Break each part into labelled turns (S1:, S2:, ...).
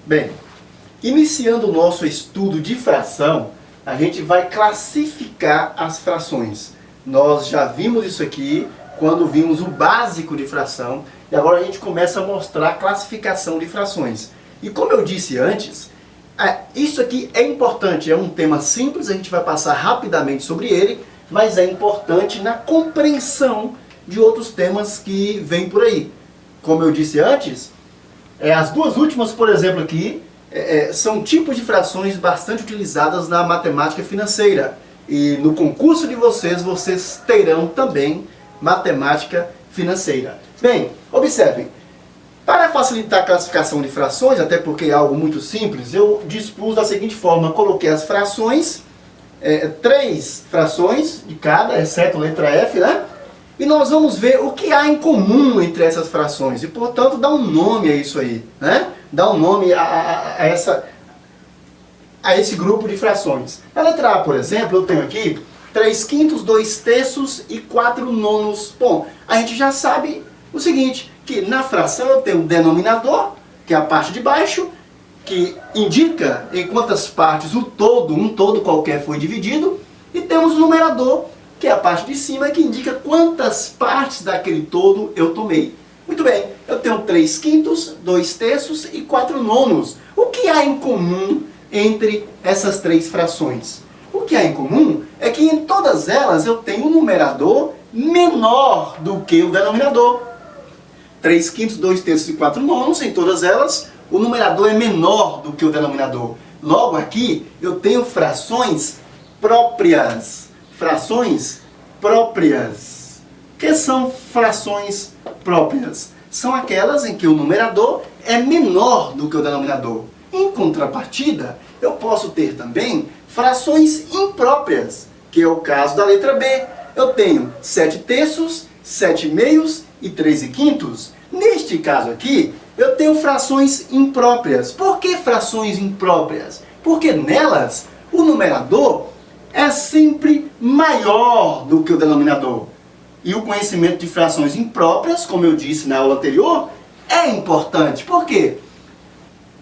S1: Bem, iniciando o nosso estudo de fração, a gente vai classificar as frações. Nós já vimos isso aqui quando vimos o básico de fração, e agora a gente começa a mostrar a classificação de frações. E como eu disse antes, isso aqui é importante, é um tema simples, a gente vai passar rapidamente sobre ele, mas é importante na compreensão de outros temas que vêm por aí. Como eu disse antes, as duas últimas, por exemplo, aqui, são tipos de frações bastante utilizadas na matemática financeira. E no concurso de vocês terão também matemática financeira. Bem, observem. Para facilitar a classificação de frações, até porque é algo muito simples, eu dispus da seguinte forma: coloquei as frações, 3 frações de cada, exceto a letra F, né? E nós vamos ver o que há em comum entre essas frações. E, portanto, dá um nome a isso aí, né? Dá um nome a esse grupo de frações. Na letra A, por exemplo, eu tenho aqui 3/5, 2/3 e 4/9. Bom, a gente já sabe o seguinte, que na fração eu tenho o denominador, que é a parte de baixo, que indica em quantas partes um todo qualquer foi dividido, e temos o numerador, que é a parte de cima, que indica quantas partes daquele todo eu tomei. Muito bem, eu tenho 3/5, 2/3 e 4/9. O que há em comum entre essas 3 frações? O que há em comum é que em todas elas eu tenho um numerador menor do que o denominador. 3/5, 2/3 e 4/9, em todas elas, o numerador é menor do que o denominador. Logo aqui, eu tenho frações próprias. Frações próprias. O que são frações próprias? São aquelas em que o numerador é menor do que o denominador. Em contrapartida, eu posso ter também frações impróprias, que é o caso da letra B. Eu tenho 7/3, 7/2 e 3/5. Neste caso aqui, eu tenho frações impróprias. Por que frações impróprias? Porque nelas, o numerador é sempre maior do que o denominador. E o conhecimento de frações impróprias, como eu disse na aula anterior, é importante. Por quê?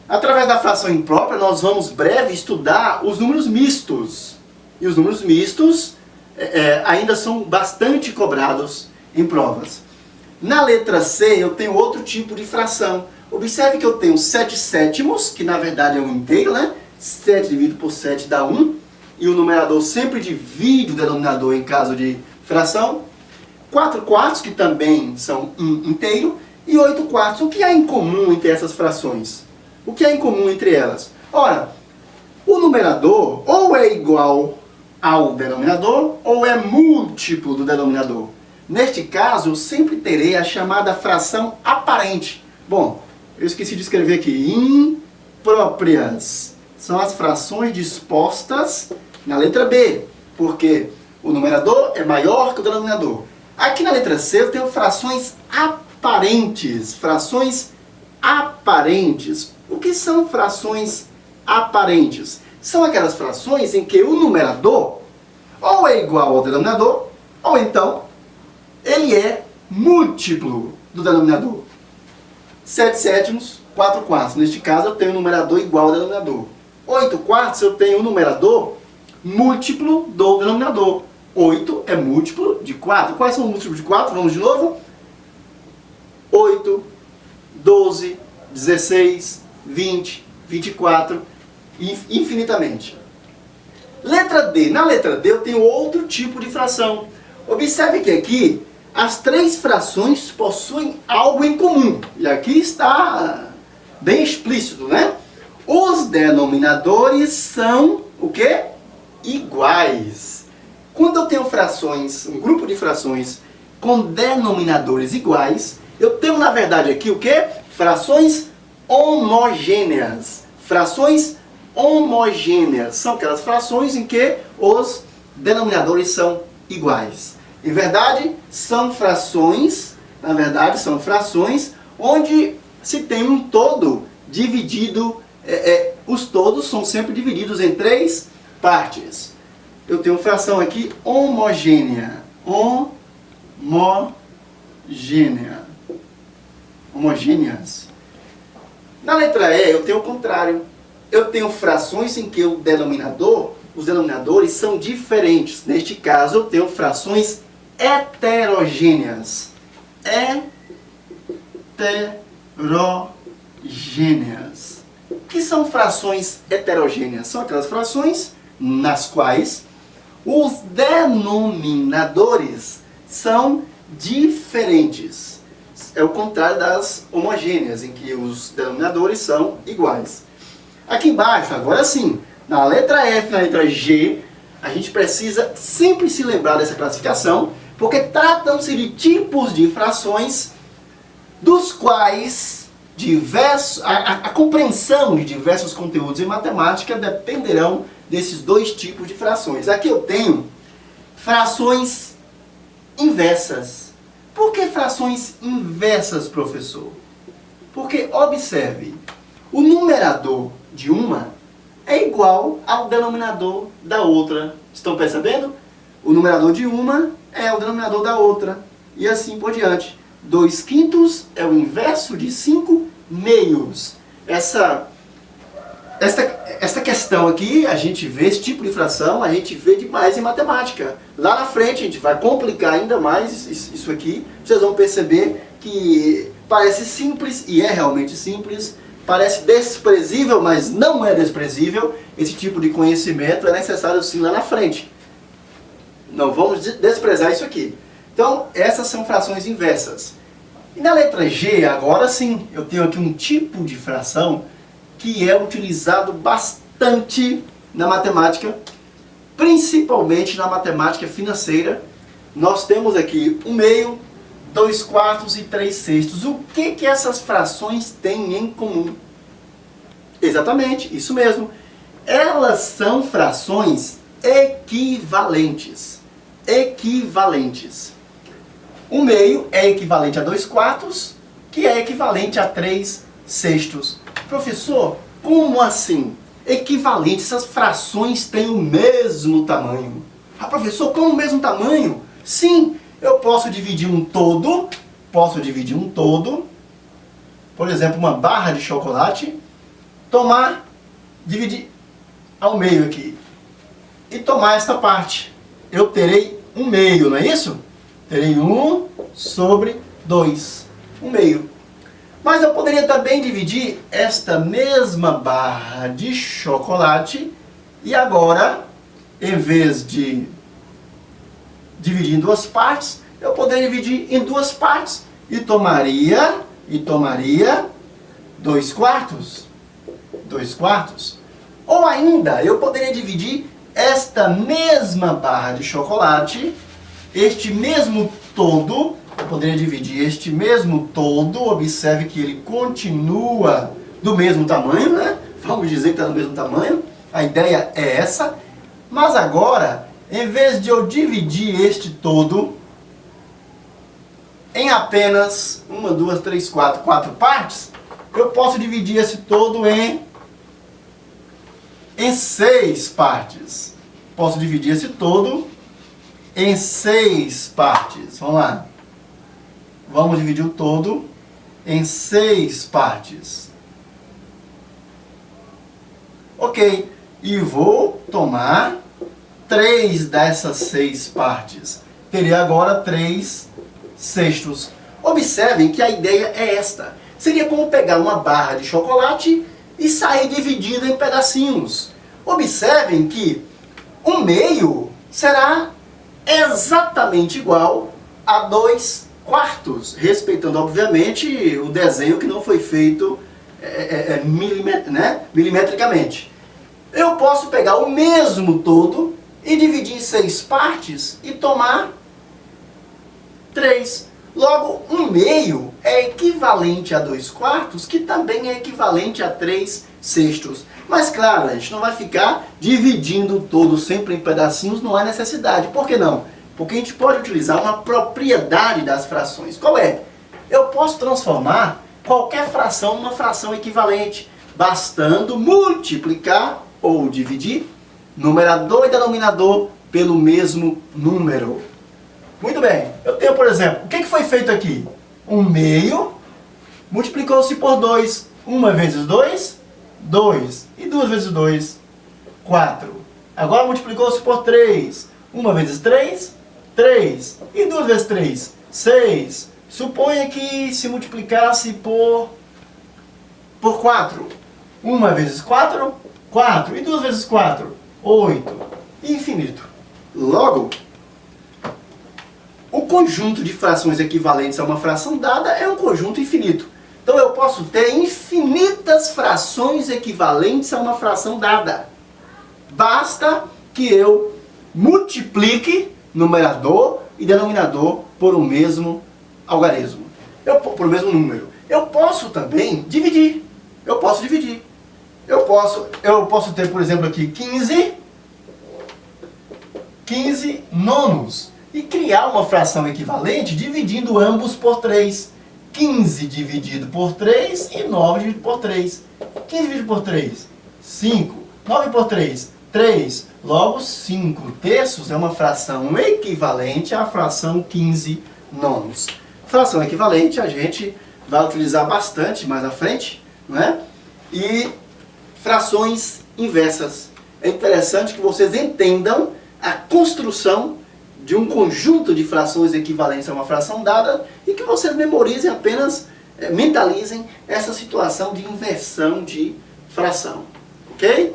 S1: Através da fração imprópria, nós vamos breve estudar os números mistos. E os números mistos ainda são bastante cobrados em provas. Na letra C, eu tenho outro tipo de fração. Observe que eu tenho 7/7, que na verdade é um inteiro, né? 7 dividido por 7 dá 1. E o numerador sempre divide o denominador em caso de fração. 4/4, que também são um inteiro. E 8/4. O que há em comum entre essas frações? O que há em comum entre elas? Ora, o numerador ou é igual ao denominador ou é múltiplo do denominador. Neste caso, eu sempre terei a chamada fração aparente. Bom, eu esqueci de escrever aqui. Impróprias. São as frações dispostas na letra B, porque o numerador é maior que o denominador. Aqui na letra C eu tenho frações aparentes. Frações aparentes. O que são frações aparentes? São aquelas frações em que o numerador ou é igual ao denominador, ou então ele é múltiplo do denominador. 7/7, 4/4. Neste caso eu tenho o numerador igual ao denominador. 8/4 eu tenho o numerador múltiplo do denominador. 8 é múltiplo de 4. Quais são os múltiplos de 4? Vamos de novo. 8, 12, 16, 20, 24, infinitamente. Letra D. Na letra D eu tenho outro tipo de fração. Observe que aqui as 3 frações possuem algo em comum. E aqui está bem explícito, né? Os denominadores são o quê? Iguais. Quando eu tenho frações, um grupo de frações com denominadores iguais, eu tenho na verdade aqui o quê? Frações homogêneas. Frações homogêneas são aquelas frações em que os denominadores são iguais. Em verdade, são frações, onde se tem um todo dividido, os todos são sempre divididos em 3 partes. Eu tenho fração aqui homogênea. Homogêneas. Na letra E eu tenho o contrário. Eu tenho frações em que os denominadores são diferentes. Neste caso eu tenho frações heterogêneas. Heterogêneas. O que são frações heterogêneas? São aquelas frações nas quais os denominadores são diferentes. É o contrário das homogêneas, em que os denominadores são iguais. Aqui embaixo, agora sim, na letra F e na letra G, a gente precisa sempre se lembrar dessa classificação, porque tratam-se de tipos de frações dos quais a compreensão de diversos conteúdos em matemática dependerão desses dois tipos de frações. Aqui eu tenho frações inversas. Por que frações inversas, professor? Porque, observe, o numerador de uma é igual ao denominador da outra. Estão percebendo? O numerador de uma é o denominador da outra. E assim por diante. 2/5 é o inverso de 5/2. Esta questão aqui, a gente vê esse tipo de fração, a gente vê demais em matemática. Lá na frente a gente vai complicar ainda mais isso aqui. Vocês vão perceber que parece simples, e é realmente simples. Parece desprezível, mas não é desprezível. Esse tipo de conhecimento é necessário sim lá na frente. Não vamos desprezar isso aqui. Então, essas são frações inversas. E na letra G, agora sim, eu tenho aqui um tipo de fração que é utilizado bastante na matemática, principalmente na matemática financeira. Nós temos aqui 1/2, 2/4 e 3/6. O que essas frações têm em comum? Exatamente, isso mesmo. Elas são frações equivalentes. Equivalentes. 1/2 é equivalente a 2/4, que é equivalente a 3/6. Professor, como assim? Equivalente, essas frações têm o mesmo tamanho. Ah, professor, como o mesmo tamanho? Sim, eu posso dividir um todo, por exemplo, uma barra de chocolate, dividir ao meio aqui, e tomar esta parte. Eu terei 1/2, não é isso? Terei 1/2, 1/2. Mas eu poderia também dividir esta mesma barra de chocolate e agora, em vez de dividir em duas partes, eu poderia dividir em duas partes e tomaria 2/4. 2/4. Ou ainda, eu poderia dividir esta mesma barra de chocolate, este mesmo todo, eu poderia dividir este mesmo todo, observe que ele continua do mesmo tamanho, né? Vamos dizer que está do mesmo tamanho, a ideia é essa, mas agora, em vez de eu dividir este todo em apenas 1, 2, 3, 4 partes, eu posso dividir esse todo em 6 partes. Posso dividir esse todo em 6 partes. Vamos lá. Vamos dividir o todo em 6 partes. Ok. E vou tomar 3 dessas 6 partes. Teria agora 3/6. Observem que a ideia é esta. Seria como pegar uma barra de chocolate e sair dividida em pedacinhos. Observem que 1/2 será exatamente igual a 2/4, respeitando obviamente o desenho que não foi feito milimetricamente. Eu posso pegar o mesmo todo e dividir em 6 partes e tomar 3. Logo, 1/2 é equivalente a 2/4, que também é equivalente a 3/6. Mas claro, a gente não vai ficar dividindo o todo sempre em pedacinhos, não há necessidade. Por que não? Porque a gente pode utilizar uma propriedade das frações. Qual é? Eu posso transformar qualquer fração numa fração equivalente, bastando multiplicar ou dividir numerador e denominador pelo mesmo número. Muito bem, eu tenho, por exemplo, o que foi feito aqui? 1/2 multiplicou-se por 2, 1 vezes 2, 2. E 2 vezes 2, 4. Agora multiplicou-se por 3. 1 vezes 3, 3. E 2 vezes 3, 6. Suponha que se multiplicasse por 4. 1 vezes 4, 4. E 2 vezes 4, 8. E infinito. Logo, o conjunto de frações equivalentes a uma fração dada é um conjunto infinito. Então eu posso ter infinitas frações equivalentes a uma fração dada. Basta que eu multiplique numerador e denominador por um mesmo algarismo. Por um mesmo número. Eu posso também dividir. Eu posso dividir. Eu posso ter, por exemplo, aqui 15 nonos. E criar uma fração equivalente dividindo ambos por 3. 15 dividido por 3 e 9 dividido por 3. 15 dividido por 3, 5. 9 por 3, 3. Logo, 5 terços é uma fração equivalente à fração 15 nonos. Fração equivalente a gente vai utilizar bastante mais à frente, não é? E frações inversas. É interessante que vocês entendam a construção de um conjunto de frações equivalentes a uma fração dada e que vocês memorizem apenas, mentalizem essa situação de inversão de fração. Ok?